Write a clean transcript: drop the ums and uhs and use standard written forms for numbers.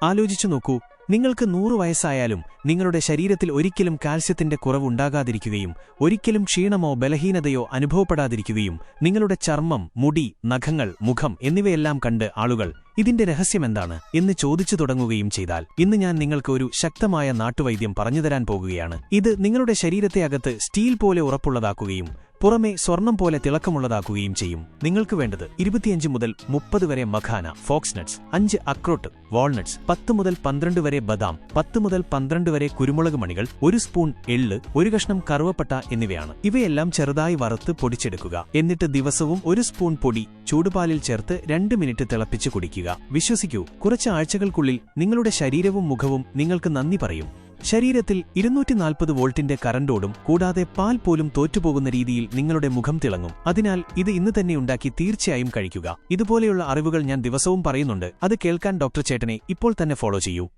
ആലോചിച്ചു നോക്കൂ, നിങ്ങൾക്ക് 100 വയസ്സായാലും നിങ്ങളുടെ ശരീരത്തിൽ ഒരിക്കലും കാൽസ്യത്തിന്റെ കുറവുണ്ടാകാതിരിക്കുകയും ഒരിക്കലും ക്ഷീണമോ ബലഹീനതയോ അനുഭവപ്പെടാതിരിക്കുകയും നിങ്ങളുടെ ചർമ്മം, മുടി, നഖങ്ങൾ, മുഖം എന്നിവയെല്ലാം കണ്ട് ആളുകൾ ഇതിന്റെ രഹസ്യമെന്താണ് എന്ന് ചോദിച്ചു തുടങ്ങുകയും ചെയ്താൽ ഇന്ന് ഞാൻ നിങ്ങൾക്ക് ഒരു ശക്തമായ നാട്ടുവൈദ്യം പറഞ്ഞുതരാൻ പോകുകയാണ്. ഇത് നിങ്ങളുടെ ശരീരത്തെ അകത്ത് സ്റ്റീൽ പോലെ ഉറപ്പുള്ളതാക്കുകയും പുറമെ സ്വർണം പോലെ തിളക്കമുള്ളതാക്കുകയും ചെയ്യും. നിങ്ങൾക്ക് വേണ്ടത് 25 മുതൽ 30 വരെ മഖാന, ഫോക്സ് നട്ട്സ്, 5 അക്രോട്ട്, വാൾനട്ട്സ്, 10 മുതൽ 12 വരെ ബദാം, 10 മുതൽ 12 വരെ കുരുമുളക് മണികൾ, 1 സ്പൂൺ എള്ള്, 1 കഷ്ണം കറുവപ്പട്ട എന്നിവയാണ്. ഇവയെല്ലാം ചെറുതായി വറുത്ത് പൊടിച്ചെടുക്കുക. എന്നിട്ട് ദിവസവും 1 സ്പൂൺ പൊടി ചൂടുപാലിൽ ചേർത്ത് 2 മിനിറ്റ് തിളപ്പിച്ച് കുടിക്കുക. വിശ്വസിക്കൂ, കുറച്ച് ആഴ്ചകൾക്കുള്ളിൽ നിങ്ങളുടെ ശരീരവും മുഖവും നിങ്ങൾക്ക് നന്ദി പറയും. ശരീരത്തിൽ 240 വോൾട്ടിന്റെ കറണ്ടോടും കൂടാതെ പാൽ പോലും തോറ്റുപോകുന്ന രീതിയിൽ നിങ്ങളുടെ മുഖം തിളങ്ങും. അതിനാൽ ഇത് ഇന്ന് തന്നെ ഉണ്ടാക്കി തീർച്ചയായും കഴിക്കുക. ഇതുപോലെയുള്ള അറിവുകൾ ഞാൻ ദിവസവും പറയുന്നുണ്ട്. അത് കേൾക്കാൻ ഡോക്ടർ ചേട്ടനെ ഇപ്പോൾ തന്നെ ഫോളോ ചെയ്യൂ.